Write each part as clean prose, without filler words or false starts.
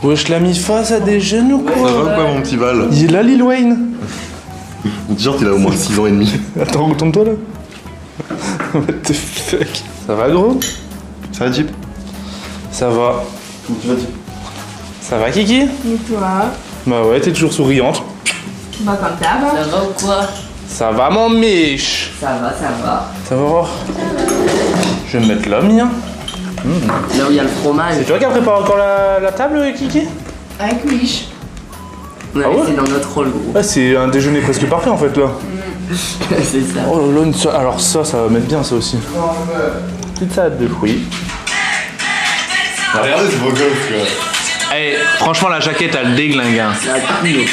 Wesh, l'as mis face à des jeunes ou quoi? Ça va quoi mon petit Val? Il est là, Lil Wayne. Genre il a au moins 6 ans et demi. Attends, retourne-toi là. What the fuck? Ça va gros? Ça va Jeep? Ça va. Comment tu vas Jeep? Ça va Kiki? Et toi? Bah ouais, t'es toujours souriante. Bah comme d'hab. Ça va ou quoi? Ça va mon Mich? Ça va, ça va. Ça va? Je vais me mettre là, Mia. Là où il y a le fromage. C'est toi qui as préparé encore la table, Kiki? Avec Mich. On a Ah ouais laissé dans notre rôle, gros. Ouais, c'est un déjeuner presque parfait en fait là. C'est ça. Oh là là, alors ça va mettre bien ça aussi. Petite salade de fruits. Regardez ce beau gosse quoi. Eh, franchement, la jaquette, elle déglingue. Hein. La couille.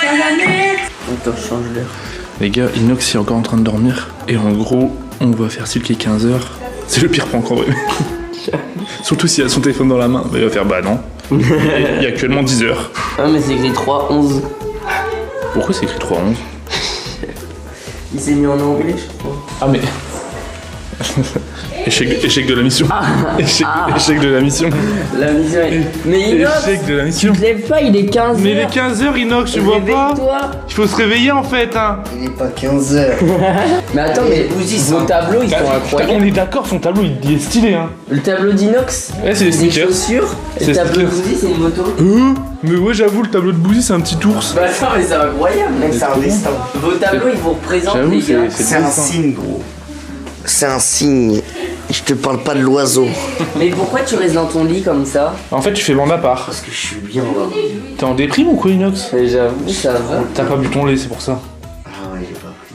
Attends, je change l'air. Les gars, Inox est encore en train de dormir. Et en gros, on va faire celui qui est 15h. C'est le pire prank en vrai. Surtout s'il a son téléphone dans la main. Bah, il va faire bah non. Il y a actuellement 10h. Ah, mais c'est écrit 3-11. Pourquoi c'est écrit 3-11? Il s'est mis en anglais, je crois. Ah mais... échec de la mission. Échec de la mission. La mission est... Mais Inox, Échec de la mission. tu te lèves pas, il est 15h. Mais il est 15h Inox, tu vois pas? Réveille-toi. Il faut se réveiller en fait hein. Il est pas 15h. Mais attends, mais vos tableaux, ils sont On incroyables. est d'accord, son tableau il est stylé hein. Le tableau d'Inox, Ouais, c'est des des sneakers. chaussures. C'est Le tableau de sneakers. Bouzy, c'est une moto. Mais ouais, j'avoue, le tableau de Bouzy c'est un petit ours. Bah attends, mais c'est incroyable, mec. C'est un destin. Vos tableaux, ils vous représentent, J'avoue, les gars. C'est un signe, gros. C'est un signe. Je te parle pas de l'oiseau. Mais pourquoi tu restes dans ton lit comme ça? En fait, tu fais bande à part. Parce que je suis bien là. T'es en déprime ou quoi, Inox? Mais j'avoue, ça va. T'as pas bu ton lait, c'est pour ça. Ah ouais, j'ai pas pris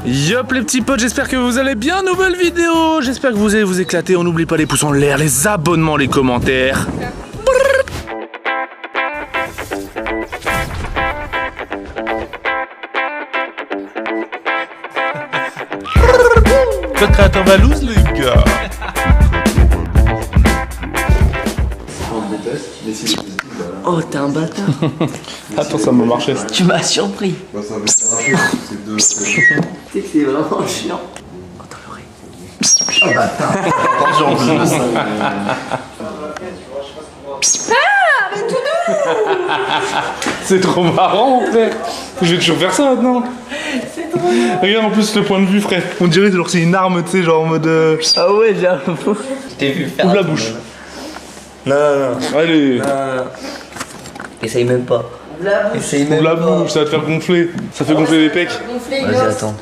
de lait. Yop les petits potes, j'espère que vous allez bien, nouvelle vidéo. J'espère que vous allez vous éclater. On n'oublie pas les pouces en l'air, les abonnements, les commentaires. Code créateur Valouz les gars. Oh, t'es un bâtard. Attends, ça m'a marché. Tu m'as surpris. Bah ça va faire un peu, c'est deux. Tu sais que c'est vraiment chiant. Oh, dans l'oreille. Attention en plus de ça. C'est trop marrant, frère. Je vais toujours faire ça maintenant. C'est trop Regarde en plus le point de vue, frère. On dirait genre c'est une arme, tu sais, genre en mode. Ah ouais, j'avoue. Je t'ai vu faire. Ouvre la bouche. Non, non, non. Allez, Essaye même pas. Essaye ouvre même la pas. bouche, ça va te faire gonfler. Ça fait gonfler les pecs. Vas-y, attends.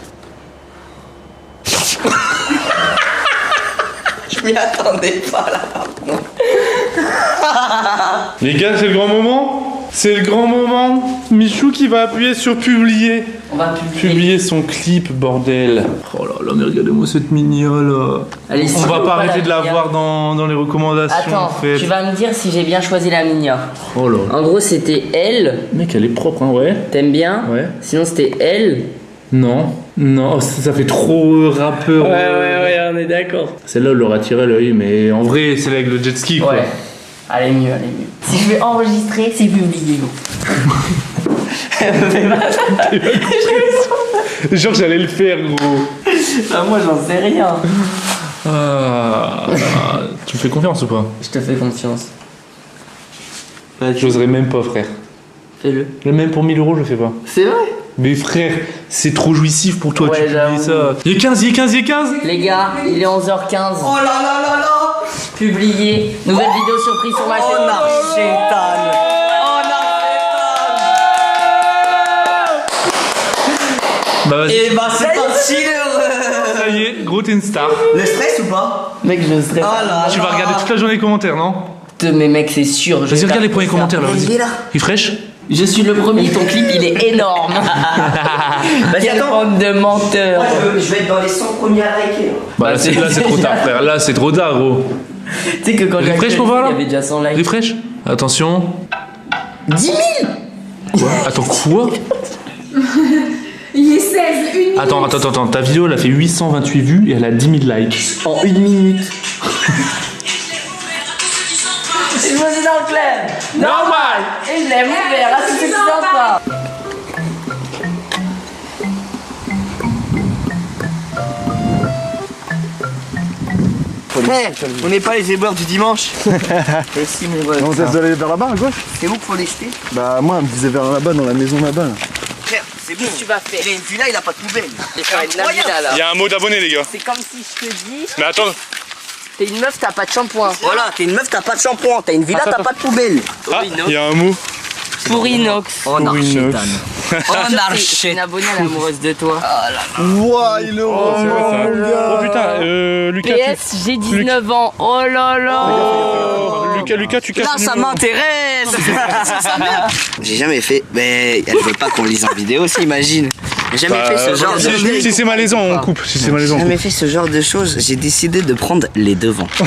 Je m'y attendais pas là. Les gars, c'est le grand moment. C'est le grand moment. Michou qui va appuyer sur publier. On va Publier son clip, bordel. Oh là là, mais regardez-moi cette mignole là. Allez, On si va tu pas veux arrêter de la Mignon. voir dans les recommandations Attends, en fait. tu vas me dire si j'ai bien choisi la Mignon. Oh là. En gros, c'était elle. Mec, elle est propre, hein, ouais. T'aimes bien? Ouais. Sinon, c'était elle. Non. Non, ça fait trop rappeur. Ouais, on est d'accord. Celle-là, elle leur a tiré l'œil, mais en vrai, c'est avec le jet ski quoi. Ouais. Elle est mieux, elle est mieux. Si je vais enregistrer, c'est publié. Elle me fait mal. Genre, j'allais le faire, gros. Ah, moi, j'en sais rien. Tu me fais confiance ou pas? Je te fais confiance. J'oserais même pas, frère. Fais-le. Même pour 1000 euros, je le fais pas. C'est vrai? Mais frère, c'est trop jouissif pour toi, Ouais, tu publies j'avoue. ça. Il est 15, il est 15, il est 15. Les gars, il est 11h15. Oh là là là là. Publié. Nouvelle vidéo surprise sur ma chaîne. Bah vas-y. Et bah c'est parti l'heureux. Ça y est, gros, t'es une star. Le stress ou pas? Mec, je serais. Tu vas regarder toute la journée les commentaires, non? Mais mec, c'est sûr. Vas-y, regarde les premiers commentaires là, Il vas-y. est là. Il est fraîche? Je suis le premier, ton clip il est énorme. Vas-y, Quelle attends. bande de menteurs. Moi, je vais être dans les 100 premiers à liker. Bah là, c'est trop tard, frère. Là, c'est trop tard, gros. Tu sais que quand j'ai Refresh pour voir, là. il y avait déjà 100 Il est likes. fraîche? Attention. 10 000. Quoi? Attends, quoi? Il est 16, une minute. Attends. Ta vidéo, elle a fait 828 vues et elle a 10 000 likes. En 1 minute. Je me suis dans le club. Normal. Et je l'aime ouvert. Là, c'est sympa. On n'est pas les éboueurs du dimanche. Et si mon gars. On doit aller vers là-bas à gauche. C'est où qu'il faut les jeter? Bah moi, elle me disait vers là-bas, dans la maison là-bas. Là. Frère, c'est bon. Tu vas faire. Il a une villa, il a pas de poubelle. Il y a un mot d'abonné, les gars. C'est comme si je te dis, Mais attends. t'es une meuf, t'as pas de shampoing. Voilà, t'es une meuf, t'as pas de shampoing. T'as une villa, t'as pas de poubelle. Ah, il y a un mot. Pour inox. Oh, Pour inox. Oh, C'est une abonnée à l'amoureuse de toi. Ouah, il est Oh, c'est vrai, ça. Oh putain, Lucas. PS, j'ai 19 ans. Oh là là. Lucas, tu casses. Là, le ça numéro. m'intéresse. J'ai jamais fait. Mais elle veut pas qu'on lise en vidéo aussi, imagine. J'ai jamais fait ce genre de choses. Si c'est malaisant, on coupe. Si c'est malaisant, J'ai on coupe. jamais fait ce genre de choses. J'ai décidé de prendre les devants. Elle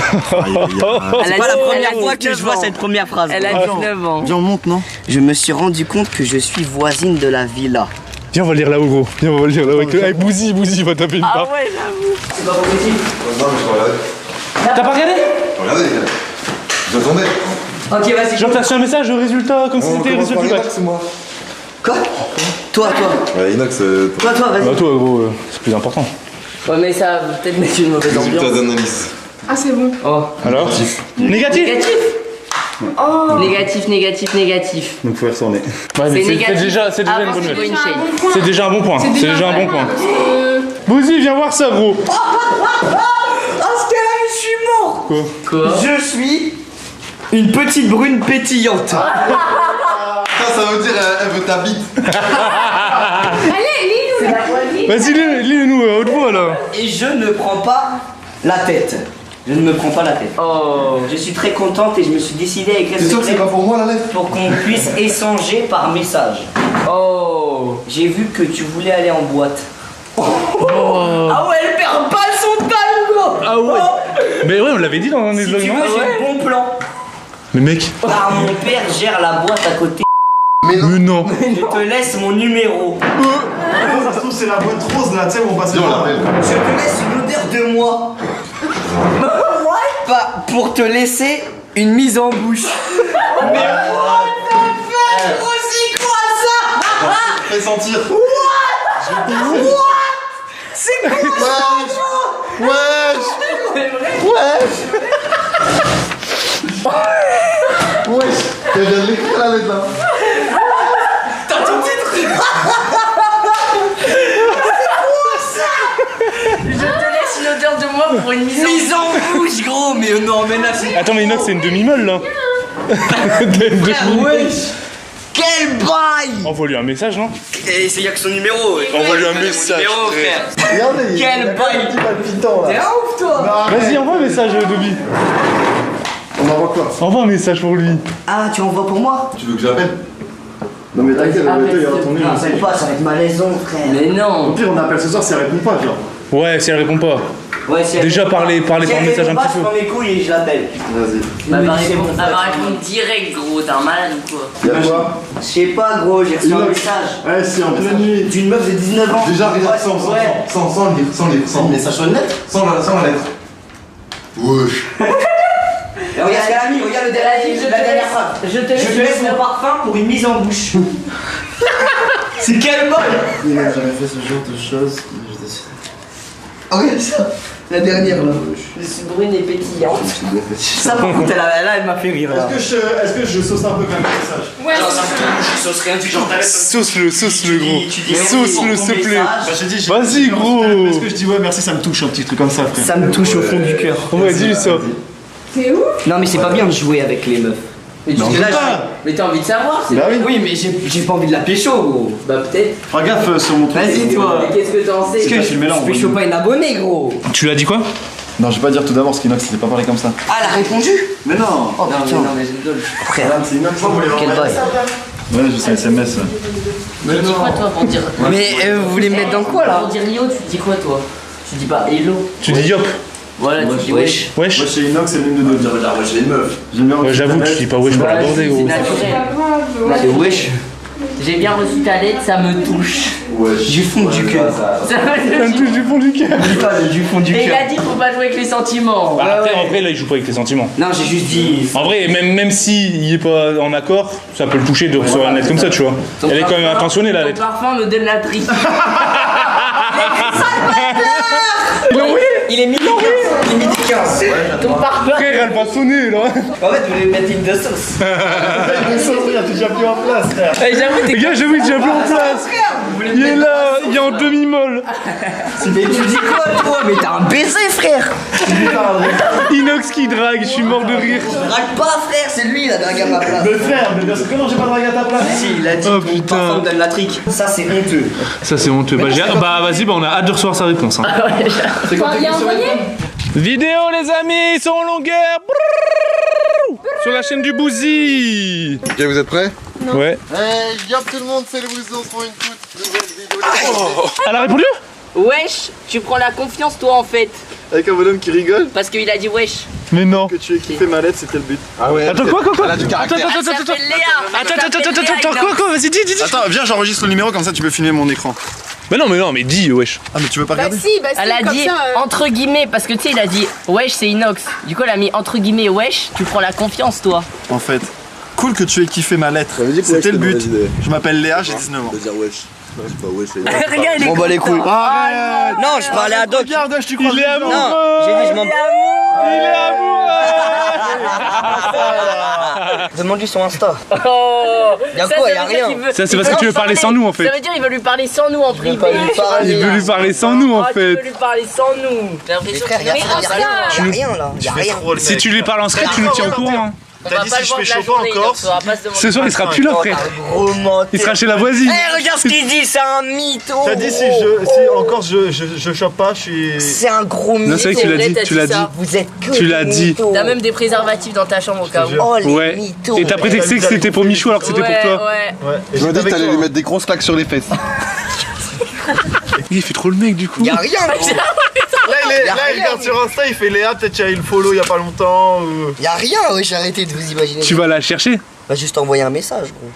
C'est a pas la dit- première elle a fois que je 19 vois ans. cette première phrase. Elle a 19 ans. Viens, on monte, non? Je me suis rendu compte que je suis voisine de la villa. Viens, on va le lire là-haut, gros. Viens, on va le lire là-haut. Avec Bouzy, il va taper une Ah barre. ouais, j'avoue. C'est pas possible. Non, mais je regardais. T'as pas regardé? Regardez, les gars. J'attendais. Ok, vas-y. Genre, t'as reçu un message, résultat, comme si c'était le résultat du bac. c'est moi. Quoi? Toi. Ouais, Inox, Toi, vas-y. Bah, toi, gros, c'est plus important. Ouais, mais ça va peut-être mettre une mauvaise résultat ambiance. d'analyse. Ah, c'est bon. Oh. Alors? Négatif? Négatif. Négatif. Donc, faut y retourner. Ouais, mais C'est négatif. c'est déjà une Avant, bonne c'est nouvelle. une shade. C'est déjà un bon point. C'est déjà un bon point. Bouzy, viens voir ça, gros. Ah, ce qu'elle a, je suis mort. Quoi? Je suis une petite brune pétillante. Ça veut dire, elle veut ta bite. Allez, lis-nous. Vas-y, lis-nous à haute voix, là. Et je ne prends pas la tête. Je ne me prends pas la tête. Oh. Je suis très contente et je me suis décidé à écrire T'es ce sûr que c'est texte pas pour moi, la lettre? pour qu'on puisse échanger par message. Oh. J'ai vu que tu voulais aller en boîte. Ah ouais, elle perd pas son time, gros. Ah ouais. Mais ouais, on l'avait dit dans les Si vlogs, tu veux, non? j'ai le bon plan. Mais mec. Car mon père gère la boîte à côté. Mais non. Je te laisse mon numéro. Ça se trouve, c'est la boîte rose là, tu sais, où on passe le temps. Je te laisse une odeur de moi. Pas pour te laisser une mise en bouche. Mais what the fuck, gros, c'est quoi ça? Fais sentir. C'est quoi ça? Wesh, elle vient de l'écrire la lettre là. T'as ton titre? Je te laisse une odeur de moi pour une mise en... Mise en bouche, gros. Mais non, mais là, c'est... Attends, mais Inox, c'est une demi-molle, là. Wesh. Quel bail. Envoie-lui un message, non? Et c'est y'a que son numéro. Envoie-lui un Mon message, numéro, frère. frère. Regardez, il y a Quel un bail. petit palpitant T'es là. un ouf, toi. Vas-y, envoie un message, Dobby. On envoie quoi? Envoie un message pour lui. Ah, tu envoies pour moi? Tu veux que j'appelle? Non mais t'inquiète, Ah, il y aura ton numéro. Non, c'est pas, ça va être malaisant, frère. Mais Au non. pire, on appelle ce soir si elle répond pas, genre. Ouais, si elle répond pas. Ouais, si elle Déjà, répond pas- parlez si par elle message répond un pas, petit je peu. prends mes couilles et je l'appelle. Vas-y. Elle va c'est bon, répondre, elle va répondre direct, gros. T'es un malade ou quoi? Y'a quoi? Je sais pas, gros, j'ai reçu un Inox. message. Ouais, si, en pleine nuit. D'une meuf de 19 ans. Déjà, regarde, sans livre. Message sur le net. Sans la lettre. Wesh. Et regarde ce qu'elle a mis, regarde le dernier, la dernière phrase. Je te Je te laisse mon parfum pour une mise en bouche. C'est quel bol. Il n'a jamais fait ce genre de choses. Oh, regarde ça. La dernière, là. Je suis brune et pétillante. Ça, par contre, elle m'a fait rire, là. Est-ce que je sauce un peu quand même le message? Ouais, Non, ça me touche, je sauce rien du genre. Sauce-le, gros. Tu dis Sauce-le, s'il te plaît. j'ai dit. Vas-y, gros. Est-ce que je dis ouais, merci, ça me touche, un petit truc comme ça, frère? Ça me touche au fond du cœur. Ouais, dis-lui ça. c'est ouf. Non, mais c'est pas bien de jouer avec les meufs. Mais tu on sais peut là, pas. mais t'as envie de savoir, c'est Bah oui. Oui, mais j'ai pas envie de la pécho, gros. Bah peut-être. Fais gaffe sur mon truc. Vas-y, toi. Mais qu'est-ce que t'en sais? Est-ce que- Je pécho pas une abonnée, gros. Tu l'as dit quoi? Non, je vais pas dire tout d'abord parce qu'Inox, c'était pas parlé comme ça. Ah, elle a répondu. Mais non. Oh, Non, mais putain. non, mais je rigole. Frère, C'est Inox, vous voulez quel bail. Ouais, je sais, SMS. Tu dis quoi toi pour dire. Mais vous voulez me mettre dans quoi, là? Pour dire Rio, tu dis quoi toi? Tu dis pas hello. Tu dis yop. Voilà, tu dis wesh. Wesh. Moi, chez Inox, c'est l'une de deux. Dire, ouais, j'ai une meuf. J'aime bien. Ouais, j'avoue que je dis pas wesh pour Voilà, l'aborder, c'est gros. C'est naturel. pas grave. C'est Ouais. wesh. J'ai bien reçu ta lettre, ça me touche. Ouais. Du fond du cœur. Ça me Ça me touche du fond du cœur. Dis pas du fond du Et il cœur. a dit faut pas jouer avec les sentiments. Bah, après, en vrai, là, il joue pas avec les sentiments. Non, j'ai juste dit. En vrai, même s'il est pas en accord, ça peut le toucher de recevoir une lettre comme ça, tu vois. Ton Elle est quand même parfum- intentionnée, la Ton lettre. parfum me donne la tripe. Non, oui. Il est midi 15. Il est midi 15. Ton pare-bas. Frère, elle va sonner là. En fait, vous voulez mettre une de sauce. T'es déjà plus en place, frère. J'avoue, Les gars, j'avoue, il tient plus en place. Il est là, il est en demi-molle. Mais tu dis quoi, toi? Mais t'as un baiser, frère. Inox qui drague, je suis mort de rire. Drague pas, frère, c'est lui, il a dragué à ma place. Mais frère, mais bien sûr que non, j'ai pas dragué à ta place. Si, il a dit Oh, qu'on putain. parfois me donne la trique. Ça, c'est honteux. Ça, c'est honteux. Bah, vas-y, bah, on a hâte de recevoir sa réponse. Hein. Enfin, il y a envoyé. Vidéo, les amis, ils sont en longueur. Sur la chaîne du Bouzy. Ok, vous êtes prêts? Ouais. Y'a tout le monde, c'est les Bouzons pour une toute nouvelle vidéo. Elle a répondu? Wesh, tu prends la confiance toi en fait. Avec un bonhomme qui rigole, Parce qu'il a dit wesh. Mais non. que tu aies kiffé ma lettre, c'était le but. Ah ouais. Attends, quoi? Elle a du caractère. Elle s'appelle Léa. Quoi? Vas-y, dis. Attends, viens, j'enregistre le numéro, comme ça tu peux filmer mon écran. Mais non, mais dis, wesh. Ah, mais tu veux pas Bah regarder? si, bah si, Elle a comme dit ça. entre guillemets parce que tu sais il a dit wesh c'est Inox. Du coup elle a mis entre guillemets wesh, tu prends la confiance toi. En fait, cool que tu aies kiffé ma lettre. C'était le but. Je m'appelle Léa, j'ai 19 ans. dire wesh. C'est pas wesh. Regarde il est Bon, bah les couilles. Arrête! Non, je parlais à Doc. Regarde, je t'y crois. Il est amoureux. Non, j'ai dit, je m'en. Il est amoureux. Demande-lui son Insta. Oh, Y'a ça, quoi, ça y'a veut dire rien. qu'il veut- Ça, c'est il parce veut que tu veux en parler parler. sans nous, en fait. Ça veut dire il veut lui parler sans nous en privé. Il veut lui parler sans nous, en Ah, tu fait. veux lui parler sans nous. J'ai Mais l'impression frère, qu'il y'a est rien là. Y'a rien. Si tu lui parles en secret, tu nous tiens au courant. Hein. On T'as va dit pas si le je voir fais de la chaud pas journée, encore. donc on va pas se demander. Ce soir, il sera plus là, frère. Il sera chez la voisine. Eh, regarde ce qu'il dit, c'est un mytho. T'as dit si encore je chope pas, je suis. C'est un gros mytho. Non, c'est vrai que tu l'as dit, t'as tu dit l'as ça. dit. Vous êtes que Tu des l'as dit. mythos. T'as même des préservatifs dans ta chambre au cas où. Oh les Ouais. mythos. Et t'as prétexté que c'était pour Michou alors que c'était pour Ouais, toi. ouais. Ouais. Et Je me j'étais dis que avec t'allais toi. lui mettre des grosses claques sur les fesses. Il fait trop le mec du coup. Y'a rien là. Là, Y'a il rien. regarde sur Insta, il fait Léa, peut-être qu'il y a eu le follow il y a pas longtemps. Y'a rien, wesh, arrêtez de vous imaginer. Tu vas la chercher. Va juste envoyer un message, gros.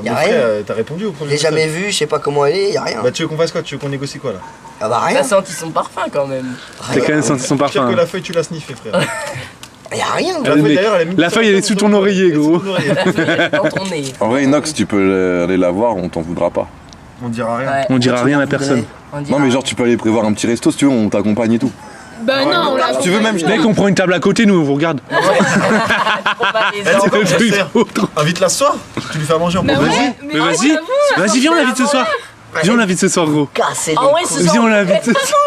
Mais Y'a frère, rien. T'as répondu au premier Je l'ai jamais message. vu, je sais pas comment elle est, y'a rien. Bah tu veux qu'on fasse quoi? Tu veux qu'on négocie quoi là? Ah bah rien. T'as senti son parfum quand même. T'as quand même senti son Pire parfum. que la feuille, tu l'as sniffé frère. Y'a rien. Ah, mais la feuille, elle est sous ton oreiller, gros. Dans ton nez. En vrai, Inox, tu peux aller la voir, on t'en voudra pas. On dira rien. Ouais. On dira rien à personne. On Non, mais genre, tu peux aller prévoir un petit resto si tu veux, on t'accompagne et tout. Bah non, on l'a. Si tu veux, même, je Mec, on prend une table à côté, nous, on vous regarde. Eh, c'est quoi, Le truc frère trop drôle. Invite-la ce soir, tu lui fais à manger en Bah plus. ouais, Mais vas-y, vas-y, viens, on l'invite ce soir. Viens, on l'invite ce soir, gros. Casser les Ah ouais, couilles. ce Viens, soir. on l'invite ce soir.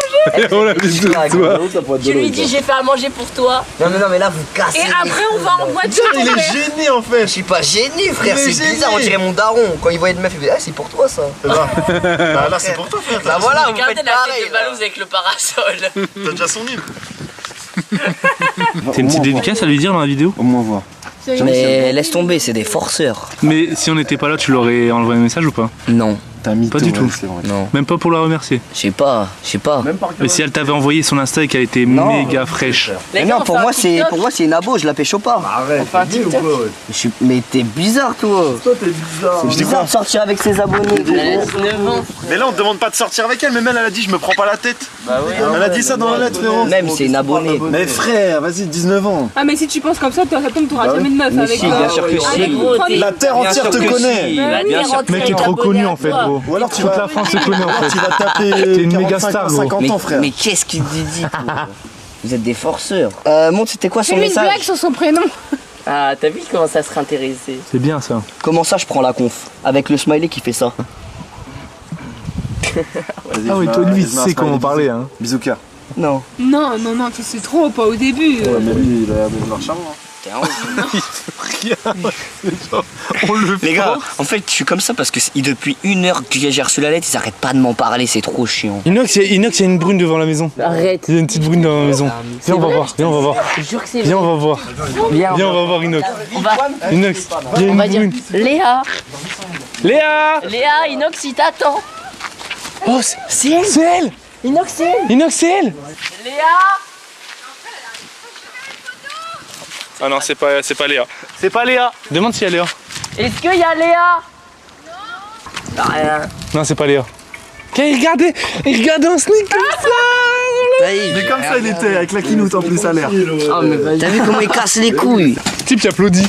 On l'invite ce soir. Tu lui dis j'ai fait à manger pour toi. Non, mais là, vous cassez Et les après, on va en voiture. Il ton est père. gêné en fait. Je suis pas gêné, frère, Il est c'est gêné. bizarre, on dirait mon daron. Quand il voyait une meuf, il fait ah, c'est pour toi ça. Bah là c'est pour toi frère. Bah voilà, vous Regardez faites la pareil. tête de Balouz avec le parasol. T'as déjà son hymne. T'as une petite dédicace à lui dire dans la vidéo? Au moins voir. Mais laisse tomber, c'est des forceurs. Mais si on n'était pas là, tu l'aurais envoyé un message ou pas? Non, T'as mis Pas du tout. non, Même pas pour la remercier. je sais pas. Mais si elle t'avait envoyé son Insta et qu'elle était Non. méga fraîche. Mais non, pour moi c'est une abo, je la pêche pas. Arrête. Enfin, TikTok. Mais t'es bizarre toi. Toi t'es bizarre. C'est bizarre de sortir avec ses abonnés. gros. Elle a 19 ans. Mais là on te demande pas de sortir avec elle, mais même elle a dit je me prends pas la tête. Bah oui. Elle a dit ça dans la lettre frérot. Même c'est une abonnée. Mais frère, vas-y 19 ans. Ah, mais si tu penses comme ça, t'auras jamais de meuf Mais avec si, bien sûr que avec si. gros, t'es- La terre Bien entière sûr te que connaît. si. Bah oui, Bien sûr. Mec, t'es trop connu en fait, gros. Ou alors tu Toute vas la France te connaît en fait. tu vas taper T'es une méga 45 star, ans, gros. 50 ans frère. Mais qu'est-ce qu'il dit toi? Vous êtes des forceurs. Montre, c'était quoi son Fais-lui une blague message? sur son prénom. Ah, t'as vu comment ça serait intéressé. C'est bien ça. Comment ça je prends la conf? Avec le smiley qui fait ça. Ah oui, toi, lui, il sait comment parler, hein. Bisous cœur. Non. Non, tu sais trop, pas au début. Mais lui il a l'air de vouloir charmant. T'es un ouf. On le Les gars, en fait, je suis comme ça parce que depuis 1 heure que j'ai reçu la lettre, ils arrêtent pas de m'en parler, c'est trop chiant. Inox, il y a une brune devant la maison. Arrête. Il y a une petite brune devant la maison. Viens, on va voir. Viens, on va voir. Je te jure que c'est Viens, on va voir. Viens, Viens, on va voir Inox. on va, Inox, il y a on une va dire brune. Léa. Léa! Léa, Inox, il t'attend. Oh, C'est elle. c'est elle! Inox, c'est elle. Inox, c'est elle! Léa. Ah non, c'est pas Léa. C'est pas Léa. Demande si elle est Léa. Est-ce qu'il y a Léa? Non. Rien. Non, c'est pas Léa. Il regardait un sneak comme ça. Mais comme ça il était avec la keynote en plus à l'air. Oh, mais vas-y. T'as vu comment il casse les couilles? Type, tu applaudis.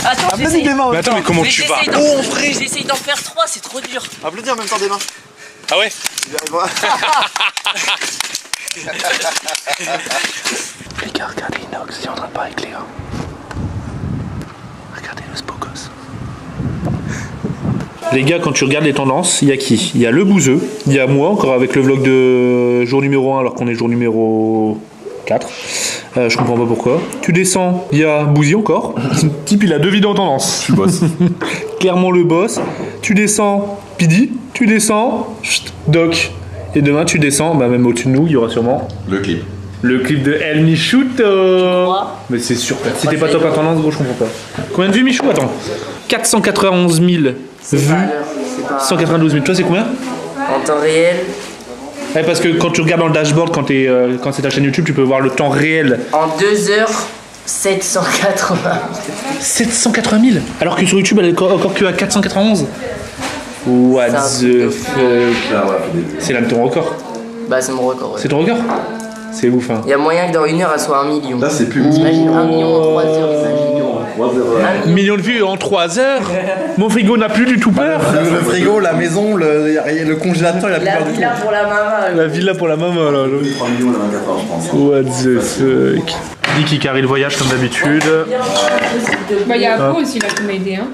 Attends, j'essaye. Mais attends, mais comment tu vas? J'essaye d'en faire 3, c'est trop dur. Applaudis en même temps des mains. Ah ouais? Il y arrivera. Les gars, regardez Inox, il est en train de parler avec Léa. Regardez le spocos. Les gars, quand tu regardes les tendances, il y a qui? Il y a le bouseux, il y a moi encore avec le vlog de jour numéro 1 alors qu'on est jour numéro 4. Je comprends pas pourquoi. Tu descends, il y a Bouzy encore. Ce type, il a 2 vidéos en tendance. Je suis boss. Clairement le boss. Tu descends, Pidi. Tu descends, Doc. Et demain, tu descends, bah même au-dessus de nous, il y aura sûrement Le clip. le clip de El Michouto. crois? Mais c'est sûr. Si t'es pas top en tendance, gros, je comprends pas. Combien de vues, Michou? Attends. 491 000 vues. C'est pas à l'heure, c'est pas 192 000. Toi, c'est combien? en temps réel. Ouais, parce que quand tu regardes dans le dashboard, quand c'est ta chaîne YouTube, tu peux voir le temps réel. En 2 heures, 780. 780 000. Alors que sur YouTube, elle est encore que à 491. What C'est un truc the de fuck. C'est là ton record. Bah, c'est mon record. Ouais. C'est ton record? C'est ouf, hein. Il y a moyen que dans 1 heure, elle soit 1 million. Là, c'est plus. T'imagines 1 million en 3 heures, imagine. 1 million. Million de vues en 3 heures. Mon frigo n'a plus du tout peur. Le frigo, la maison, le congélateur, il a plus La peur du tout. villa pour la maman. La villa pour la maman, là. 3 millions à 24 heures, je pense. What the fuck. Dis qui carry le voyage comme d'habitude. Bah, il y a Apo aussi là qui m'a aidé. Hein.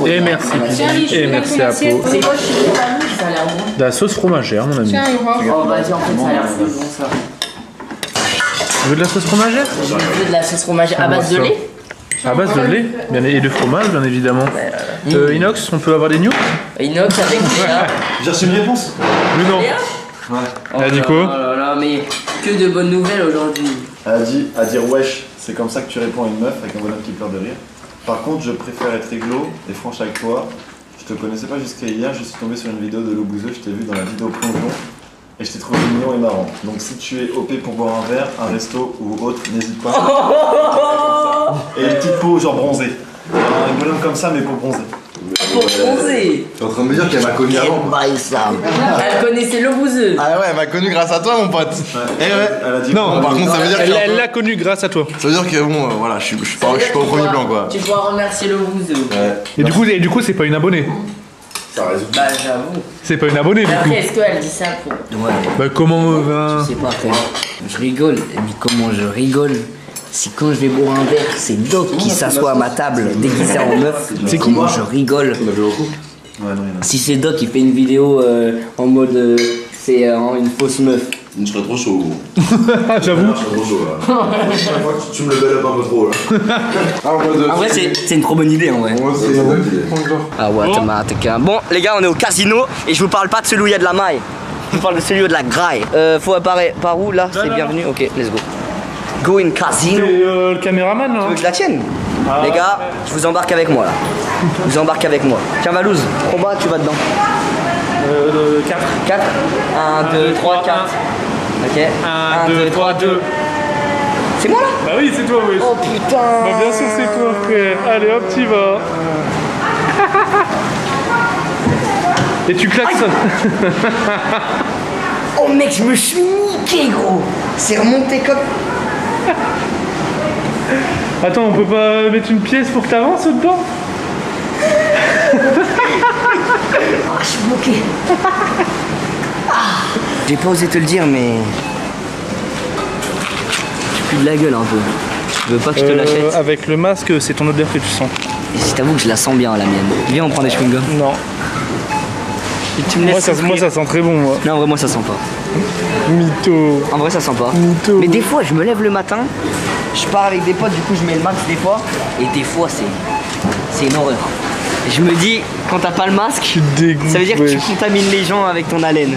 Et merci. Tiens, Lich, Et je merci vais à faire ton Pau. C'est quoi, je suis pas nous, ça a l'air bon. De la sauce fromagère, mon ami. Tiens, Aurore. Oh, vas-y, en fait, ça a l'air bon, ça. Tu veux de la sauce fromagère? Je veux de la sauce fromagère à base de lait. À base de lait bien, et de fromage, bien évidemment. Inox, on peut avoir des news? Inox avec Léa. J'ai reçu une réponse. Mais non. Léa Elle a dit quoi? Oh là là, mais que de bonnes nouvelles aujourd'hui. Elle a dit à dire wesh, c'est comme ça que tu réponds à une meuf avec un bonhomme qui pleure de rire. Par contre, je préfère être réglo et franche avec toi. Je te connaissais pas jusqu'à hier, je suis tombé sur une vidéo de Lou Bouzeux, je t'ai vu dans la vidéo plongeon et je t'ai trouvé mignon et marrant. Donc si tu es OP pour boire un verre, un resto ou autre, n'hésite pas. Et une petite peau genre bronzée. Un bonhomme comme ça mais pour bronzer. Pour bronzer. T'es en train de me dire qu'elle m'a connu avant. ça. Elle connaissait le bouseux. Ah ouais, elle m'a connu grâce à toi mon pote. Eh ouais. Elle a dit Non, par contre ça veut dire que Elle l'a connu grâce à toi. ça veut dire que bon voilà, je suis pas au premier plan quoi. Tu dois remercier le bouseux. Et du coup, c'est pas une abonnée. Ça résout. Bah, j'avoue. C'est pas une abonnée, du Mais coup. après, est-ce qu'elle dit ça pour. Ouais. Bah, comment ben... Je sais pas, frère. Je rigole. Mais comment je rigole? Si quand je vais boire un verre, c'est Doc qui s'assoit à ma table déguisé en meuf. C'est comment je rigole? On a vu beaucoup. Ouais, non, il y en a. Si c'est Doc qui fait une vidéo en mode c'est une fausse meuf. Je serais trop chaud. J'avoue. Je serais trop chaud là. Tu me le belles un peu trop là. En vrai, c'est une trop bonne idée en vrai. Moi, c'est ça qui est. Ah ouais, bon, les gars, on est au casino et je vous parle pas de celui où il y a de la maille. Je vous parle de celui où il y a de la graille. Faut apparaître par où là? C'est bienvenu. Ok, let's go. Go in casino. C'est le caméraman, là. Tu veux que je la tienne? Les gars, je vous embarque avec moi là. Je vous embarque avec moi. Tiens, Valouz, combat, tu vas dedans. 4. 4 1, 2, 3, 4. Ok. 1, 2, 3, 2. C'est moi là? Bah oui, c'est toi, oui. Oh putain! Bah bien sûr, c'est toi, frère. Allez, hop, t'y vas. Et tu klaxonnes. Oh mec, je me suis niqué gros! C'est remonté comme. Attends, on peut pas mettre une pièce pour que t'avances dedans? Ah, je suis bloqué! Ah. J'ai pas osé te le dire, mais. Tu pues de la gueule un peu. Tu veux pas que je te l'achète? Avec le masque, c'est ton odeur que tu sens. Et si t'avoue que je la sens bien la mienne. Viens, on prend des chewing-gums. Non. Et tu me laisses Moi, ça sent très bon, moi. Non, en vrai, moi ça sent pas. Mytho. En vrai, ça sent pas. Mytho. Mais des fois, je me lève le matin, je pars avec des potes, du coup, je mets le max des fois. Et des fois, c'est une horreur. Et je me dis, quand t'as pas le masque, Tu dégoûtes. ça veut dire que tu wesh. contamines les gens avec ton haleine.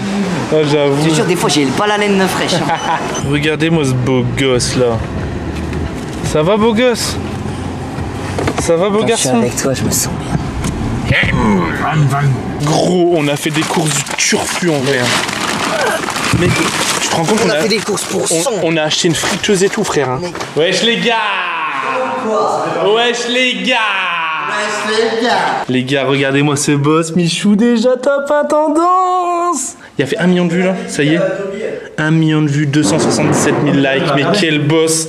Ah, Je j'avoue. te jure, des fois, j'ai pas l'haleine fraîche. Hein. Regardez-moi ce beau gosse là. Ça va, beau gosse? Ça va, beau Quand je suis garçon? avec toi, je me sens bien. Gros, on a fait des courses du turfu en vrai. Mec, tu te rends compte On qu'on a fait des courses pour 100. on a acheté une friteuse et tout, frère. Hein. Mec. Wesh les gars! Wesh les gars! Les gars, regardez-moi ce boss, Michou déjà top à tendance! Il a fait 1 million de vues là, ça y est? 1 million de vues, 277 000 likes, mais quel boss!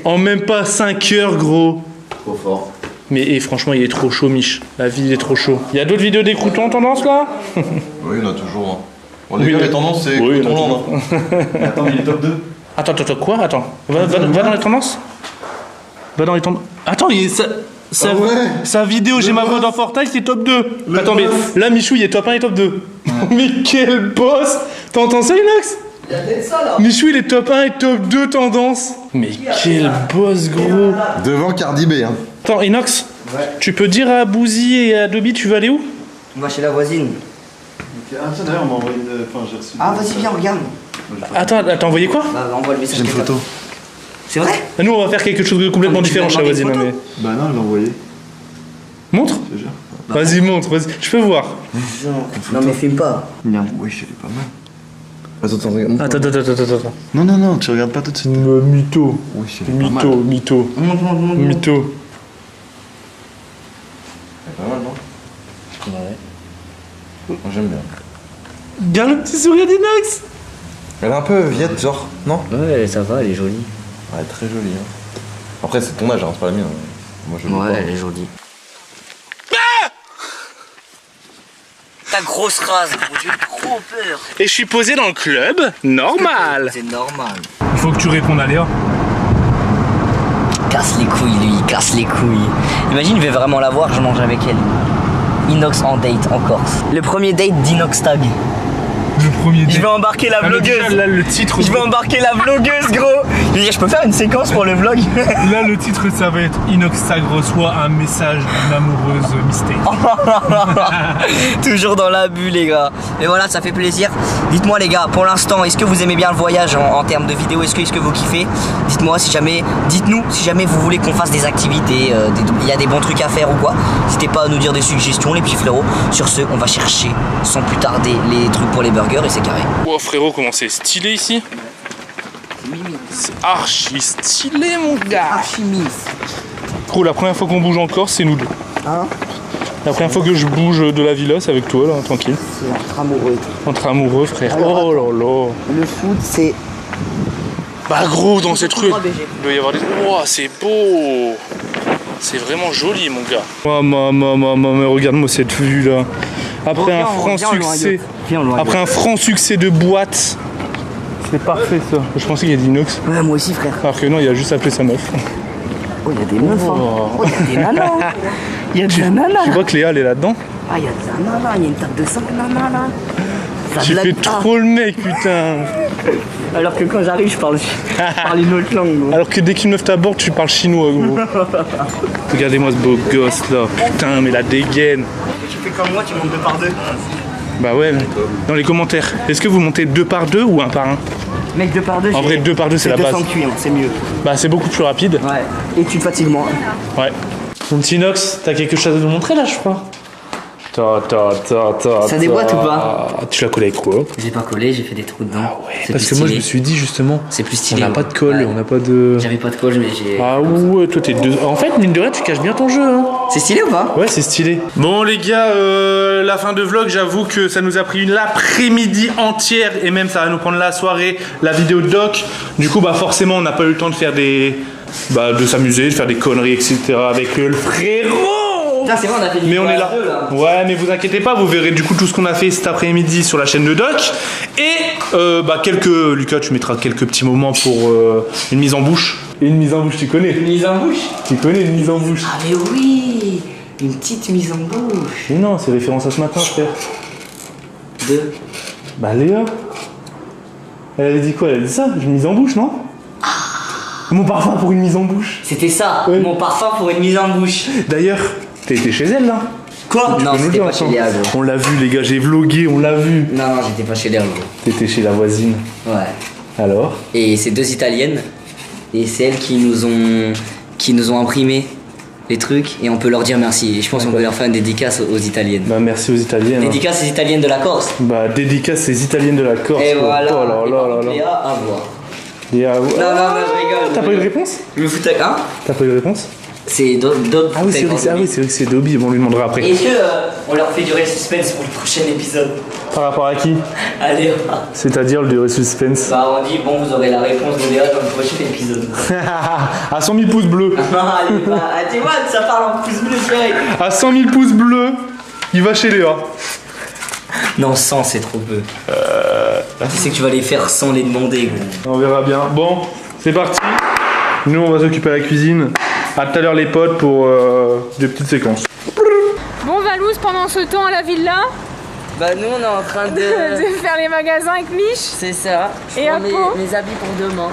En même pas 5 heures, gros! Trop fort. Mais et franchement, il est trop chaud, Mich. La vie, il est trop chaud. Il y a d'autres vidéos des croutons en tendance là? Oui, il y en a toujours. On a les tendances, c'est Oui, ton land. Attends, mais il est top 2. Attends, quoi? Attends. Va dans les tendances. Va dans les tendances. Attends, sa vidéo J'ai ma voix dans Fortnite, c'est top 2. Attends, mais là, Michou, il est top 1 et top 2. Mais quel boss! T'entends ça, Inox? Il y a peut-être ça là. Michou, il est top 1 et top 2 tendance. Mais quel boss, gros. Devant Cardi B, hein. Attends, Inox, tu peux dire à Bouzy et à Dobby, tu vas aller où? On va chez la voisine. Ah, tiens, d'ailleurs, on m'a envoyé une. Enfin, j'ai reçu. Ah, vas-y, viens, regarde. Attends, t'as envoyé quoi? Bah, envoie le message. J'ai une que t'as. photo. C'est vrai? Nous, on va faire quelque chose de complètement Ah, mais tu différent m'as chez la demandé voisine. une Mais... Bah non, je l'ai envoyé. Montre? Je te jure. Vas-y, montre, vas-y. Je peux voir. Non, mais filme pas. Oui, je l'ai pas mal. Attends, regarde. Attends. Non, tu regardes pas tout de suite. Mytho. Oui, je l'ai pas mal. Mytho. C'est pas mal, non? Moi, j'aime bien. Regarde le petit sourire d'Inox. Elle est un peu viette, genre, non? Ouais, ça va, elle est jolie. Ouais, très jolie. Hein. Après, c'est ton âge, hein, c'est pas la mienne. Moi, je l'aime Ouais, pas. elle est jolie. Ta grosse race, gros, j'ai trop peur. Et je suis posé dans le club, normal. C'est normal. Il faut que tu répondes à Léa. Casse les couilles, lui, casse les couilles. Imagine, je vais vraiment la voir, je mange avec elle. Inox en date en Corse. Le premier date d'Inox Tag. Le premier Je vais embarquer la vlogueuse. Là, le titre. Je vais embarquer la vlogueuse, gros. Je peux faire une séquence pour le vlog. Là, le titre, ça va être Inox Tag reçoit un message d'une amoureuse mystère. Toujours dans l'abus, les gars. Et voilà, ça fait plaisir. Dites-moi, les gars, pour l'instant, est-ce que vous aimez bien le voyage en termes de vidéo? Est-ce que vous kiffez? Dites-moi si jamais, dites-nous si jamais vous voulez qu'on fasse des activités, il y a des bons trucs à faire ou quoi. N'hésitez pas à nous dire des suggestions, les petits frérots. Sur ce, on va chercher sans plus tarder les trucs pour les burgers et c'est carré. Oh frérot, comment c'est stylé ici? C'est archi stylé, mon gars. Archimis. Gros, la première fois qu'on bouge en Corse, c'est nous deux. Hein? La première fois que je bouge de la villa, c'est avec toi, là, tranquille. C'est entre amoureux. Entre amoureux, frère. Alors, Oh là là. Le foot, c'est... Bah gros, dans cette rue, droit, BG. il doit y avoir des... Oh, c'est beau. C'est vraiment joli, mon gars. Oh, mais regarde-moi cette vue, là. Après un franc succès... Après un franc succès de boîte. C'est parfait, ça. Je pensais qu'il y a d'inox. Ouais, moi aussi, frère. Alors que non, il a juste appelé sa meuf. Oh, il y a des meufs, hein. Oh, il y a des nanas. Il y a de la nana. Tu vois que Léa, elle est là-dedans? Ah, il y a de la nana. Il y a une table de 5 nanas, là. Ça Tu blague fais pas. trop le mec, putain. Alors que quand j'arrive, je parle une autre langue, gros. Alors que dès qu'une meuf t'aborde, tu parles chinois, gros. Regardez-moi ce beau gosse, là. Putain, mais la dégaine. Tu fais comme moi, tu montes 2 par 2. Bah ouais, dans les commentaires. Est-ce que vous montez 2 par 2 ou 1 par 1? Mec, 2 par 2. En vrai, 2 par 2, c'est la base. 200 cuits, hein, c'est mieux. Bah, c'est beaucoup plus rapide. Ouais. Et tu te fatigues moins. Ouais. Mon petit Inox, t'as quelque chose à nous montrer là, je crois. Ça déboîte ou pas? Tu l'as collé avec quoi? J'ai pas collé, j'ai fait des trous dedans. Ah ouais, C'est parce que plus moi je stylé. me suis dit justement, C'est plus on stylé. n'a pas de colle, Ouais. on n'a pas de... J'avais pas de colle, mais j'ai. Ah ouais, toi t'es deux... En fait, mine de rien, tu caches bien ton jeu, hein. C'est stylé ou pas? Ouais, c'est stylé. Bon les gars, la fin de vlog, j'avoue que ça nous a pris l'après-midi entière et même ça va nous prendre la soirée, la vidéo de doc. Du coup, bah forcément, on n'a pas eu le temps de faire des... Bah, de s'amuser, de faire des conneries, etc. avec le frérot. Putain, c'est vrai, on a fait du Mais on est là. deux, là. Ouais, mais vous inquiétez pas, vous verrez du coup tout ce qu'on a fait cet après-midi sur la chaîne de Doc. Et bah Lucas, tu mettras quelques petits moments pour une mise en bouche. Et une mise en bouche, tu connais? Une mise en bouche? Tu connais une mise en bouche? Ah, mais oui! Une petite mise en bouche. Mais non, c'est référence à ce matin, frère. Deux. Bah Léa. Elle avait dit quoi? Elle a dit ça? Une mise en bouche, non? Mon parfum pour une mise en bouche. C'était ça, Ouais. mon parfum pour une mise en bouche. D'ailleurs, t'as été chez elle là? Quoi? Tu Non, peux nous c'était dire, pas chez attends. Léa, gros. On l'a vu les gars, j'ai vlogué, on l'a vu. Non, non, j'étais pas chez Léa, gros. T'étais chez la voisine. Ouais. Alors? Et c'est 2 italiennes. Et c'est elles qui nous ont imprimé les trucs. Et on peut leur dire merci. Et je pense qu'on peut leur faire une dédicace aux italiennes. Bah merci aux Italiennes. hein. Dédicace aux italiennes de la Corse. Bah dédicace les Italiennes de la Corse. Et quoi. voilà. Oh là Et là par là contre, là. Léa, à voir. Léa, Non, non, non, je rigole. T'as pas eu de réponse? Je me fous de... Hein? T'as pas eu de réponse? C'est Dob. Ah oui, c'est vrai, c'est vrai que c'est Dobby, bon, on lui demandera après. Est-ce que on leur fait durer le suspense pour le prochain épisode? Par rapport à qui? Allez, C'est-à-dire le durée suspense. bah on dit bon, vous aurez la réponse de Léa dans le prochain épisode. À 100 000 pouces bleus. Non, allez, bah, tu vois, ça parle en pouce bleu direct. À 100 000 pouces bleus, il va chez Léa. Non, 100 c'est trop peu. Tu sais que tu vas les faire sans les demander, gros. On verra bien. Bon, c'est parti. Nous, on va s'occuper de la cuisine. À tout à l'heure, les potes, pour des petites séquences. Bon, Valouz, pendant ce temps à la villa, Bah nous on est en train de faire les magasins avec Mich. C'est ça. Je Et prends Apo mes habits pour demain.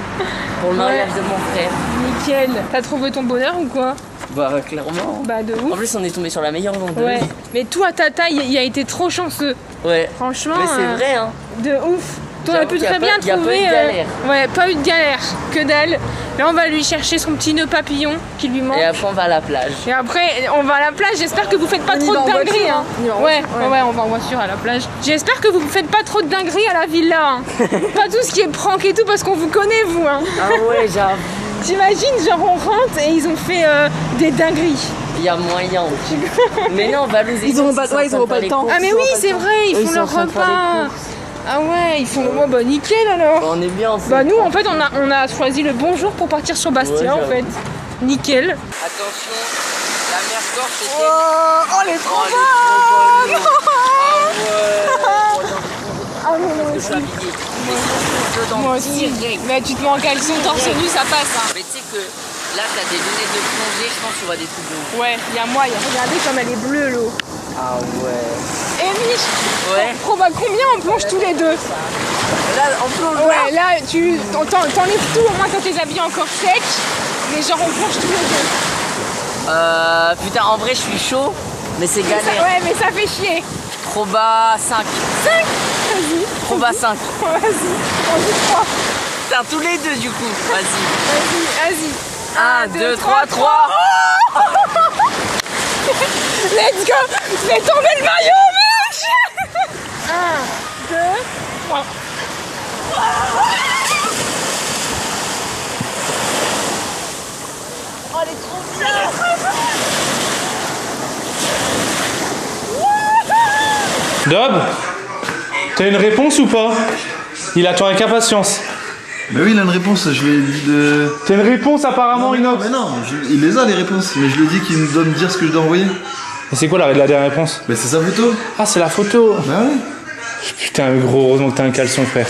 Pour le mariage de mon frère. Nickel. T'as trouvé ton bonheur ou quoi? Bah clairement. Bah de En ouf. plus on est tombé sur la meilleure vendeuse. Ouais. Mais toi, ta taille, il a été trop chanceux. Ouais. Franchement. Mais c'est vrai hein. De ouf. T'aurais pu J'avoue très qu'il y a bien pas- trouver. il y a pas eu de galère. Ouais, pas eu de galère. Que dalle. Là, on va lui chercher son petit nœud papillon qui lui manque. Et après on va à la plage. Et après, on va à la plage. J'espère que vous faites pas trop de dingueries. Hein. Ouais, on va en voiture à la plage. J'espère que vous faites pas trop de dingueries à la villa. Hein. Pas tout ce qui est prank et tout parce qu'on vous connaît, vous. Hein. Ah ouais j'avoue. T'imagines, genre on rentre et ils ont fait des dingueries. Il y a moyen. Mais non Valouz Ils auront pas le temps. Ah mais oui, c'est vrai, ils font leur repas. Ah ouais, ils font. Oh bah nickel alors. On est bien en fait. Bah nous en fait on a choisi le bon jour pour partir sur Bastia en fait. Nickel. Attention, la mer Corse c'est Oh les trop bonnes. Ah non non je suis habillé. moi aussi. Mais tu te mets en caleçon torse nu ça passe hein. Mais tu sais que là t'as des lunettes de plongée, je pense que tu vois des trucs de ouf. Ouais, il y a moyen. Regardez comme elle est bleue l'eau. Ah ouais. Et Mich, Ouais. bah combien on plonge tous les deux? Là on plonge. Ouais, là tu t'enlèves tout au moins quand t'es habillé encore sec. Mais genre on plonge tous les deux. Putain en vrai je suis chaud, mais c'est galère. Ouais, mais ça fait chier. Proba 5. 5. Vas-y. Proba 5. Vas-y. On dit 3. Putain tous les deux du coup. Vas-y. Vas-y. 1, 2, 3, 3. Let's go. Fais tomber le maillot, mec. 1, 2, 3. Oh, elle est trop bien. Dob, t'as une réponse ou pas? Il attend avec impatience. Mais oui, il a une réponse, je lui ai dit de. T'as une réponse apparemment, Inox. Mais non, il les a les réponses, mais je lui ai dit qu'il doit me dire ce que je dois envoyer. Et c'est quoi la dernière réponse? Mais c'est sa photo. Ah, c'est la photo. Bah ouais. Putain, gros, heureusement que t'as un caleçon, frère.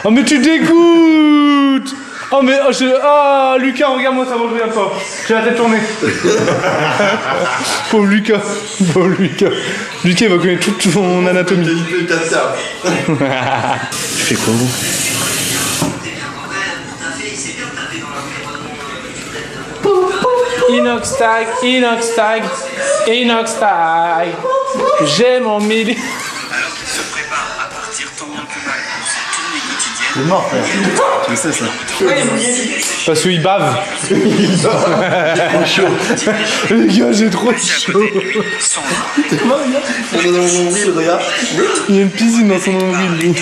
Oh, mais tu dégoûtes. Oh, mais Lucas, regarde-moi, ça mange bien pas. J'ai la tête tournée. Pauvre Lucas. Pauvre Lucas. Lucas, il va connaître toute son anatomie. Tu fais quoi, vous? Inox tag, Inox tag, Inox tag. J'ai mon midi. Alors qu'il se prépare à partir tant bien que mal pour sa tournée quotidienne. C'est mort, frère. Tu le sais, ça. Parce qu'il bave. Les gars, j'ai trop chaud. T'es mort, gars. On est dans mon nombril, regarde. Il y a une piscine dans son nombril.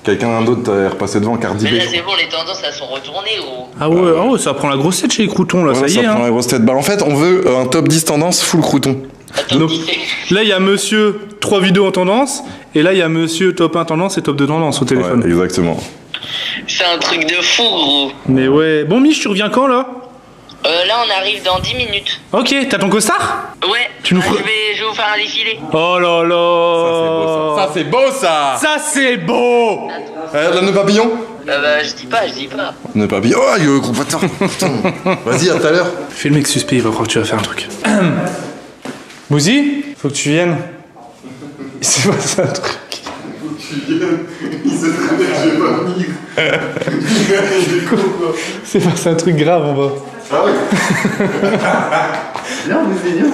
Quelqu'un d'autre est repassé devant, Cardi B. Mais là c'est bon, les tendances elles sont retournées ou. Ah ouais, ça prend la grosse tête chez les croutons là, ça y est. prend Hein. la grosse tête. Bah en fait, on veut un top 10 tendance full crouton. Donc, là, il y a monsieur 3 vidéos en tendance, et là, il y a monsieur top 1 tendance et top 2 tendance au téléphone. Ouais, exactement. C'est un truc de fou gros. Mais ouais. Bon, Mich, tu reviens quand là? Là on arrive dans 10 minutes. Ok, t'as ton costard? Ouais. Tu nous je vais vous faire un défilé. Oh là là. Ça c'est beau ça. Ça, c'est beau. Le nœud papillon. Bah je dis pas. Nœud papillon. Oh, gros bâtard. Putain. Vas-y, à tout à l'heure. Fais le mec suspect, il va croire que tu vas faire un truc. Bouzy, faut que tu viennes. Il s'est passé un truc. Il sait très bien que je vais pas venir. C'est passé un truc grave en bas. Ah ouais. Viens, on est viens.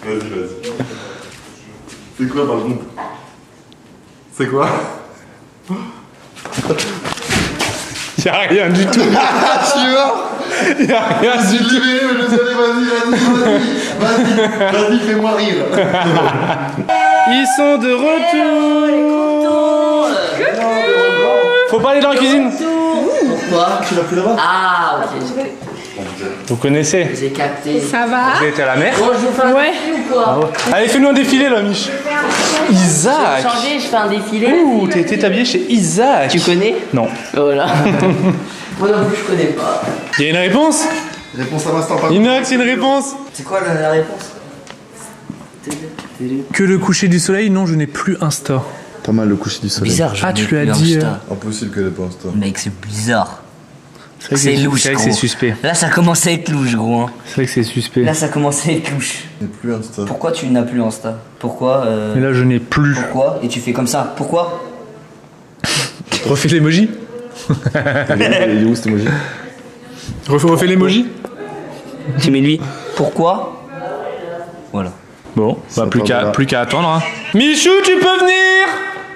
Vas-y. C'est quoi, pardon? C'est quoi? Y'a rien du tout. Ah, tu es mort. Y'a rien du tout. Libéré, mais je savais, vas-y, fais-moi rire. Ils sont de retour. Faut pas aller dans la cuisine. Pourquoi? Tu l'as pris là-bas? Ah ok. Vous connaissez. J'ai capté. Ça va? Vous êtes à la mer. Bon je vous fais un Ouais. défilé ou quoi? Allez, fais-nous un défilé là, Mich. Isaac. Changer, je fais un défilé. Ouh, t'es habillé chez Isaac. Tu connais? Non. Voilà. Moi non plus je connais pas. Il y a une réponse? Réponse à l'instant, pas. Inox, c'est une réponse. C'est quoi la réponse? Que le coucher du soleil, non, je n'ai plus Insta. Pas mal le coucher du soleil. Bizarre, Ah, tu lui as dit. Impossible qu'elle ait pas Insta. Mec, c'est bizarre. C'est C'est louche, C'est vrai que gros. c'est suspect. Là, ça commence à être louche, gros. Hein. C'est vrai que c'est suspect. Là, ça commence à être louche. Elle n'est plus Insta. Pourquoi tu n'as plus Insta? Pourquoi Mais là, je n'ai plus. Pourquoi? Et tu fais comme ça. Pourquoi? Refais l'emoji. Il est où cet emoji? Refais l'emoji. Tu mets lui. Pourquoi? Voilà. Bon, bah part plus qu'à attendre. Hein. Michou, tu peux venir?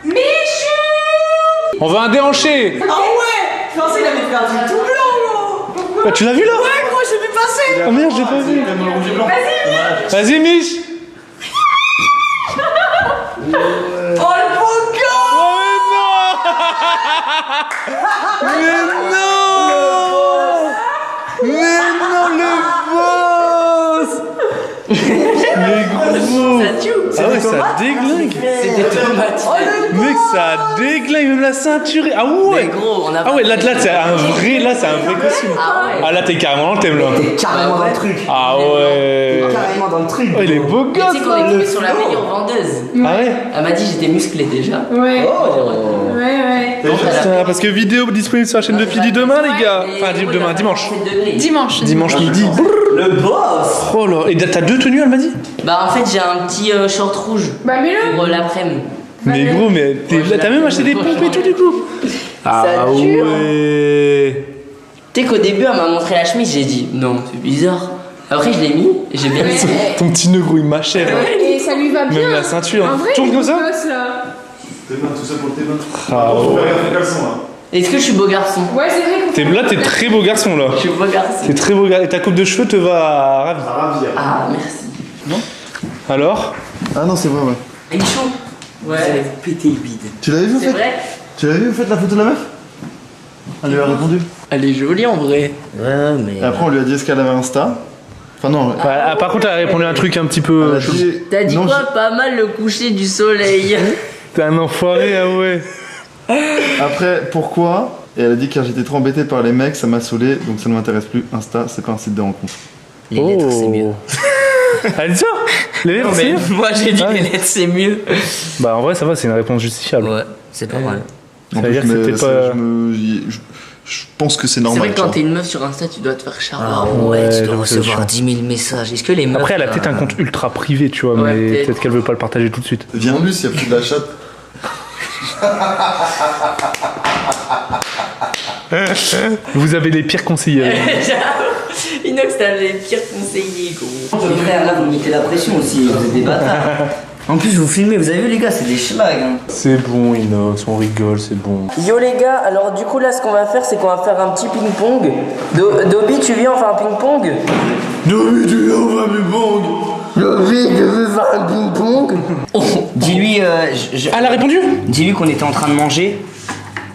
Michou! On va un déhanché. Ah ouais! Je pensais qu'il avait perdu tout blanc, gros! Bah, tu l'as vu là? Ouais, gros, j'ai vu passer! Oh merde, j'ai pas vu. Vas-y, Mich. Oh le beau gars! Oh mais non! Mais non, le boss! Mais gros! Ah ouais, ça déglingue! C'est des tomates. Mec, ça déglingue, même la ceinture. Ah ouais! Mais gros, on a Ah ouais, là c'est un vrai costume. Ah là, t'es carrément dans le thème là. carrément dans le truc. Ah ouais! Carrément dans le truc. Oh, il est beau Tu gosse sais qu'on est tombé sur la meilleure vendeuse. Ah ouais? Elle m'a dit j'étais musclé déjà. Ouais. Oh. Ouais. Putain, parce que vidéo disponible sur la chaîne de Philly demain, les gars. Enfin, demain, dimanche. Dimanche. Dimanche midi. Le boss. Oh là, et t'as 2 tenues, elle m'a dit? Bah en fait j'ai un petit short rouge Bah mets-le. pour l'après-midi. Mais gros, mais t'as même acheté des pompes et tout du coup? Ah ouais! Tu sais qu'au début elle m'a montré la chemise, j'ai dit non, c'est bizarre. Après je l'ai mis et j'ai bien aimé. Ton petit nœud gros, il m'achève. Et ça lui va bien. Même la ceinture. En vrai, Tourne il est comme ça? beau gosse, là. Tes mains, tout ça pour tes mains. Ah Faut ouais. pas regarder le caleçon là. Est-ce que je suis beau garçon? Ouais, c'est vrai qu'on T'es très beau garçon là. Je suis beau garçon. T'es très beau garçon. Et ta coupe de cheveux te va ravir. À ravir. Ah merci. Alors? Ah non, c'est vrai, ouais. Il est chaud. Ouais. Péter le bide. Tu l'avais vu, C'est vrai. Tu l'avais vu, vous faites la photo de la meuf? Elle lui a répondu. Elle est jolie en vrai. Ouais, mais. Et après, on lui a dit est-ce qu'elle avait Insta. Enfin, non. Ah, par contre, elle a répondu à un truc un petit peu. Elle a dit. T'as dit non, quoi? Pas mal le coucher du soleil. T'es un enfoiré, ah ouais. Après, pourquoi? Et elle a dit car j'étais trop embêté par les mecs, ça m'a saoulé, donc ça ne m'intéresse plus. Insta, c'est pas un site de rencontre. Les lettres, c'est mieux. Elle dit ça? Les lettres, c'est mieux? Moi j'ai dit Ah les oui. lettres c'est mieux. Bah en vrai, ça va, c'est une réponse justifiable. Ouais, c'est pas mal. En Ça veut dire que mais c'était ça, pas- je pense que c'est C'est normal. vrai que quand tu vois. t'es une meuf sur Insta, tu dois te faire charmer. Ah ouais, ouais, tu dois j'avoue, c'est recevoir chiant. 10 000 messages. Est-ce que les meufs. Après, elle a peut-être un compte ultra privé, tu vois, Ouais, mais peut-être. peut-être qu'elle veut pas le partager tout de suite. Viens plus, il y a plus de la chatte. Vous avez les pires conseillers. Inox, t'as les pires conseillers, gros. Les frères, là, vous mettez la pression aussi, vous êtes des bâtards. En plus, vous filmez, vous avez vu, les gars, c'est des schlags. Hein. C'est bon, Inox, on rigole, c'est bon. Yo les gars, alors du coup là ce qu'on va faire c'est qu'on va faire un petit ping-pong. Dobby, tu viens on fait un ping-pong? Dobby, tu viens, on va plus bon. Dobby, je veux faire un ping-pong. Dis-lui, Ah, elle a répondu? dis-lui qu'on était en train de manger.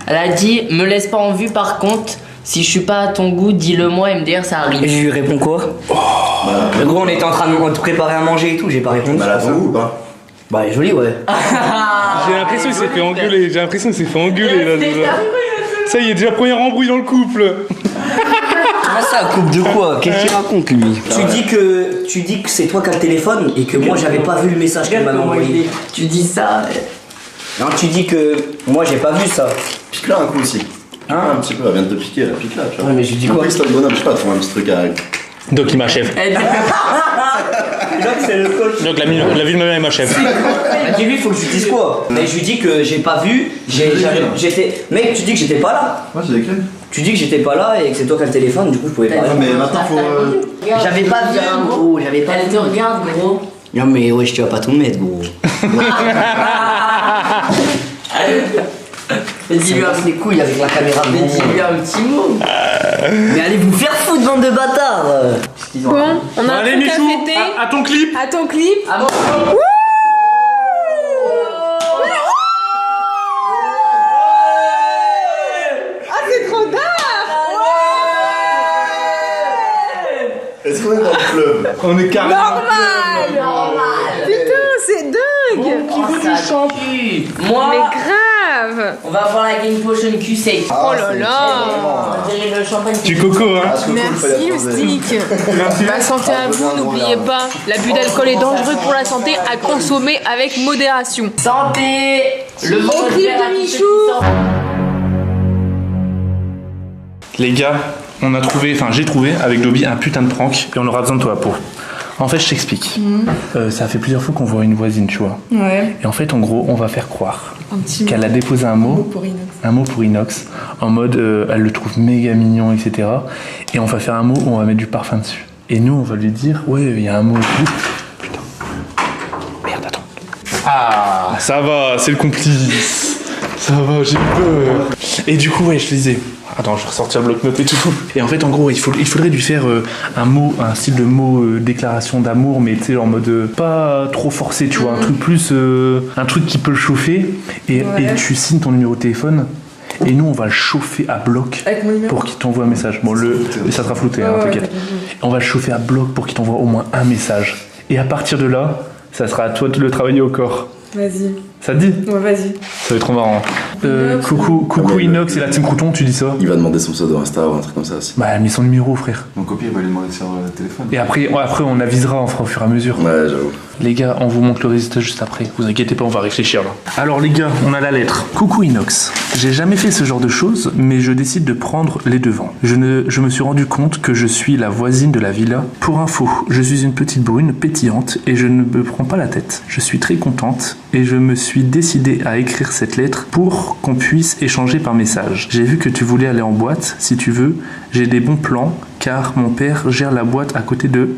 Elle a dit me laisse pas en vue par contre, si je suis pas à ton goût, dis-le moi MDR ça Et arrive. je lui réponds quoi? Le gros, on était en train de préparer à manger et tout, j'ai pas répondu. Bah, la ou pas? Bah, elle est jolie, ouais. J'ai l'impression qu'il s'est fait engueuler. J'ai l'impression qu'il s'est fait engueuler là. Déjà. Ça y est, déjà première embrouille dans le couple. Ah, ça, coupe de quoi? Qu'est-ce qu'il raconte, lui? Tu dis que c'est toi qui as le téléphone et que moi, j'avais pas vu le message qu'elle m'avait envoyé. Tu dis ça. Non, tu dis que moi, j'ai pas vu ça. Pique-la un coup aussi. Hein? Un petit peu, elle vient de te piquer, là, pique-la, tu vois. Ouais, mais je lui dis En quoi? plus, t'as le bonhomme, je sais pas, trouve un petit truc à. Donc il m'achève. Elle dit Donc, c'est le coach. Donc la vie de ma mère, il m'achève. Dis-lui, faut que je lui dise quoi? Mais je lui dis que j'ai pas vu, j'étais. Mec, tu dis que j'étais pas là. Moi, j'ai écrit. Tu dis que j'étais pas là et que c'est toi qui as le téléphone, du coup, je pouvais pas Non, répondre. mais maintenant, faut. J'avais pas vu, gros, j'avais pas Elle vu. te regarde gros. Non, mais ouais, tu vas pas tout mettre, gros. Mais dis-lui Ça me casse les couilles avec la caméra de mais dis-lui un petit mot. Mais allez vous faire foutre, bande de bâtards! Bon, on a un Allez, truc à Michou, fêter. à ton clip. À ton clip. Ah bon. Ah, c'est trop tard. Est-ce qu'on est dans le club? On est carrément. Normal. Putain, c'est dingue. Oh, ça pue. Moi, Mais grave. grave. On va voir la Game Potion Q6. Oh là là. On dirait le champagne. Du coco, hein. Merci Loustic. Bah, santé à vous, n'oubliez pas, l'abus d'alcool est dangereux pour la santé, à consommer avec modération. Santé. Le Au monde clip vert à de tous ceux Michou. qui sortent. Les gars, on a trouvé, enfin j'ai trouvé avec Dobby un putain de prank et on aura besoin de toi pour. En fait, je t'explique. Ça fait plusieurs fois qu'on voit une voisine, tu vois. Ouais. Et en fait, en gros, on va faire croire Un petit qu'elle a déposé un mot pour Inox, en mode elle le trouve méga mignon, etc. Et on va faire un mot où on va mettre du parfum dessus. Et nous, on va lui dire, ouais, il y a un mot et tout. Putain. Merde, attends. Ah, ça va, c'est le complice. Ça va, j'ai peur. Et du coup, ouais, je disais. Attends, je vais ressortir le bloc-notes et tout. Et en fait, en gros, il faudrait lui faire un mot, un style de mot déclaration d'amour, mais tu sais, en mode pas trop forcé, tu vois, un truc plus, un truc qui peut le chauffer. Et tu signes ton numéro de téléphone. Et nous, on va le chauffer à bloc pour qu'il t'envoie un message. Bon, ça sera flouté, hein, t'inquiète. On va le chauffer à bloc pour qu'il t'envoie au moins un message. Et à partir de là, ça sera à toi de le travailler au corps. Vas-y. Ça te dit? Ouais, vas-y. Ça va être trop marrant. Coucou Inox et la team Crouton, tu dis ça? Il va demander son pseudo Insta ou un truc comme ça aussi. Bah, elle a mis son numéro, frère. Mon copie, il va lui demander sur le téléphone. Et après, on avisera, on fera au fur et à mesure. Ouais, j'avoue. Les gars, on vous montre le résultat juste après. Vous inquiétez pas, on va réfléchir là. Alors les gars, on a la lettre. Coucou Inox. J'ai jamais fait ce genre de choses, mais je décide de prendre les devants. Je me suis rendu compte que je suis la voisine de la villa. Pour info, je suis une petite brune pétillante et je ne me prends pas la tête. Je suis très contente et je me suis décidé à écrire cette lettre pour qu'on puisse échanger par message. J'ai vu que tu voulais aller en boîte. Si tu veux, j'ai des bons plans car mon père gère la boîte à côté de...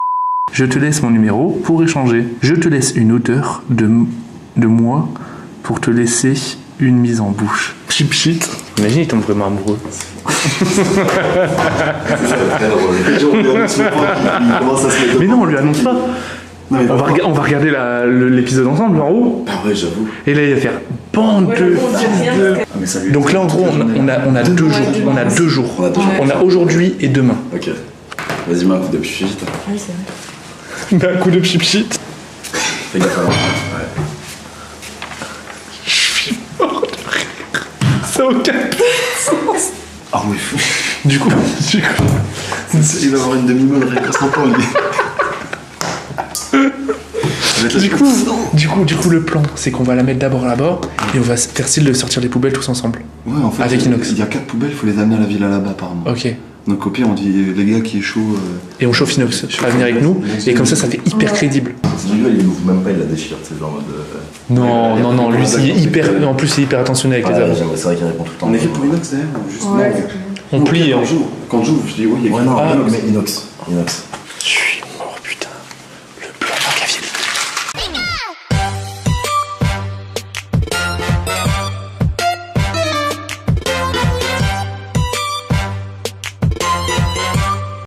Je te laisse mon numéro pour échanger. Je te laisse une odeur de moi pour te laisser une mise en bouche. Chip shit. Imagine, il tombe vraiment amoureux. Mais non, on lui annonce pas. On va regarder l'épisode ensemble en haut. Ah ouais, j'avoue. Et là, il va faire bande de... Donc là, en gros, on a 2 jours. On a 2 jours. On a aujourd'hui et demain. Ok. Vas-y, mets un coup de pipi. Oui, c'est vrai. Mais un coup de chip shit. Fais gaffe à moi. Ouais. Ça n'a aucun sens. Ah oui. Du coup, Il va avoir une demi-molle récurrent pour lui. Du coup, le plan, c'est qu'on va la mettre d'abord là-bas et on va faire style de sortir les poubelles tous ensemble. Ouais, en fait, avec Inox. Il y a 4 poubelles, il faut les amener à la villa là-bas, apparemment. Ok. Donc, au pire, on dit les gars qui est chaud. Et on chauffe Inox à venir avec nous et comme ça fait hyper crédible. Celui-là, il l'ouvre même pas, il la déchire, c'est genre en mode. Non, lui, il est hyper. En plus, il est hyper attentionné avec les avants. C'est vrai qu'il répond tout le temps. On est fait pour Inox d'ailleurs, juste Ouais. On plie et on. Quand j'ouvre, je dis oui, il y a Ouais, non, Ah, mais Inox.